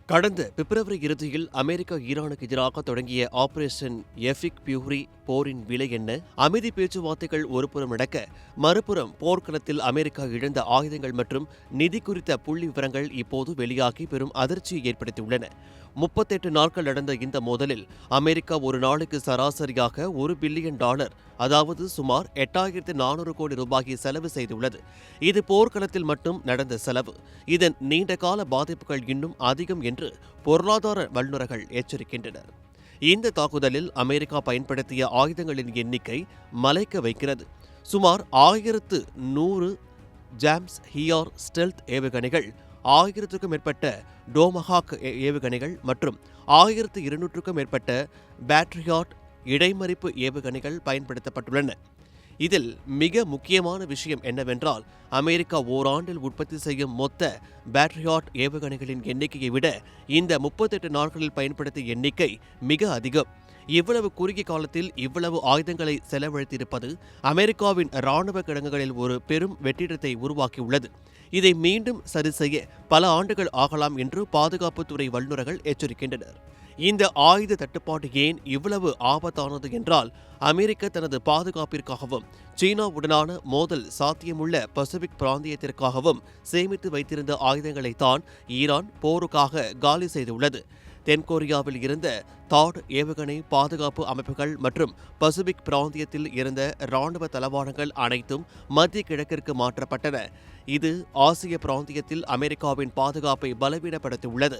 கடந்த பிப்ரவரி இறுதியில் அமெரிக்கா ஈரானுக்கு எதிராக தொடங்கிய ஆபரேஷன் எஃபிக் பியூரி போரின் விலை என்ன? அமைதி பேச்சுவார்த்தைகள் ஒருபுறம் நடக்க, மறுபுறம் போர்க்களத்தில் அமெரிக்கா இழந்த ஆயுதங்கள் மற்றும் நிதி குறித்த புள்ளி விவரங்கள் இப்போது வெளியாகி பெரும் அதிர்ச்சியை ஏற்படுத்தியுள்ளன. 38 நாட்கள் நடந்த இந்த மோதலில் அமெரிக்கா ஒரு நாளுக்கு சராசரியாக $1 பில்லியன், அதாவது சுமார் 8,400 கோடி ரூபாயை செலவு செய்துள்ளது. இது போர்க்களத்தில் மட்டும் நடந்த செலவு. இதன் நீண்டகால பாதிப்புகள் இன்னும் அதிகம் என்று பொருளாதார வல்லுநர்கள் எச்சரிக்கின்றனர். இந்த தாக்குதலில் அமெரிக்கா பயன்படுத்திய ஆயுதங்களின் எண்ணிக்கை மலைக்க வைக்கிறது. சுமார் 1100 ஜேம்ஸ் ஹியார் ஸ்டெல்த் ஏவுகணைகள், 1000க்கும் மேற்பட்ட டோமஹாக் ஏவுகணைகள் மற்றும் 1200க்கும் மேற்பட்ட பேட்ரியாட் இடைமறிப்பு ஏவுகணைகள் பயன்படுத்தப்பட்டுள்ளன. இதில் மிக முக்கியமான விஷயம் என்னவென்றால், அமெரிக்கா ஓராண்டில் உற்பத்தி செய்யும் மொத்த பேட்ரியாட் ஏவுகணைகளின் எண்ணிக்கையை விட இந்த 38 நாட்களில் பயன்படுத்திய எண்ணிக்கை மிக அதிகம். இவ்வளவு குறுகிய காலத்தில் இவ்வளவு ஆயுதங்களை செலவழித்திருப்பது அமெரிக்காவின் இராணுவ கிடங்குகளில் ஒரு பெரும் வெற்றிடத்தை உருவாக்கியுள்ளது. இதை மீண்டும் சரிசெய்ய பல ஆண்டுகள் ஆகலாம் என்று பாதுகாப்புத்துறை வல்லுநர்கள் எச்சரிக்கின்றனர். இந்த ஆயுத தட்டுப்பாடு ஏன் இவ்வளவு ஆபத்தானது என்றால், அமெரிக்கா தனது பாதுகாப்பிற்காகவும் சீனாவுடனான மோதல் சாத்தியமுள்ள பசிபிக் பிராந்தியத்திற்காகவும் சேமித்து வைத்திருந்த ஆயுதங்களைத்தான் ஈரான் போருக்காக காலி செய்துள்ளது. தென்கொரியாவில் இருந்த தாட் ஏவுகணை பாதுகாப்பு அமைப்புகள் மற்றும் பசிபிக் பிராந்தியத்தில் இருந்த இராணுவ தளவாடங்கள் அனைத்தும் மத்திய கிழக்கிற்கு மாற்றப்பட்டன. இது ஆசிய பிராந்தியத்தில் அமெரிக்காவின் பாதுகாப்பை பலவீனப்படுத்தியுள்ளது.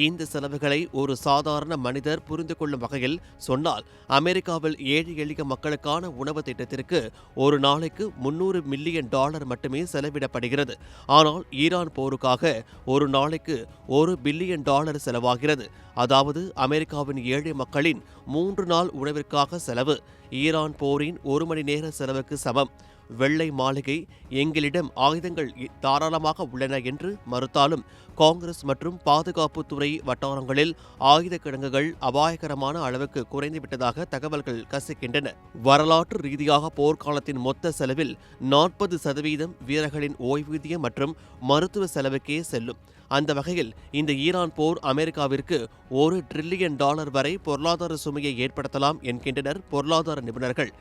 இந்த செலவுகளை ஒரு சாதாரண மனிதர் புரிந்து கொள்ளும் வகையில் சொன்னால், அமெரிக்காவில் ஏழை எளிய மக்களுக்கான உணவு திட்டத்திற்கு ஒரு நாளைக்கு $300 மில்லியன் மட்டுமே செலவிடப்படுகிறது. ஆனால் ஈரான் போருக்காக ஒரு நாளைக்கு $1 பில்லியன் செலவாகிறது. அதாவது அமெரிக்காவின் ஏழை மக்களின் 3 நாள் உணவிற்காக செலவு ஈரான் போரின் 1 மணி நேர செலவுக்கு சமம். வெள்ளை மாளிகை எங்களிடம் ஆயுதங்கள் தாராளமாக உள்ளன என்று மறுத்தாலும், காங்கிரஸ் மற்றும் பாதுகாப்புத்துறை வட்டாரங்களில் ஆயுத கிடங்குகள் அபாயகரமான அளவுக்கு குறைந்துவிட்டதாக தகவல்கள் கசிக்கின்றன. வரலாற்று ரீதியாக போர்க்காலத்தின் மொத்த செலவில் 40% வீரர்களின் ஓய்வூதியம் மற்றும் மருத்துவ செலவுக்கே செல்லும். அந்த வகையில் இந்த ஈரான் போர் அமெரிக்காவிற்கு $1 டிரில்லியன் வரை பொருளாதார சுமையை ஏற்படுத்தலாம் என்கின்றனர் பொருளாதார நிபுணர்கள்.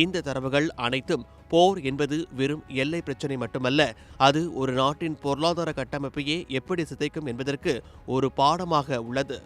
இந்த தரவுகள் அனைத்தும் போர் என்பது வெறும் எல்லை பிரச்சினை மட்டுமல்ல, அது ஒரு நாட்டின் பொருளாதார கட்டமைப்பையே எப்படி சிதைக்கும் என்பதற்கு ஒரு பாடமாக உள்ளது.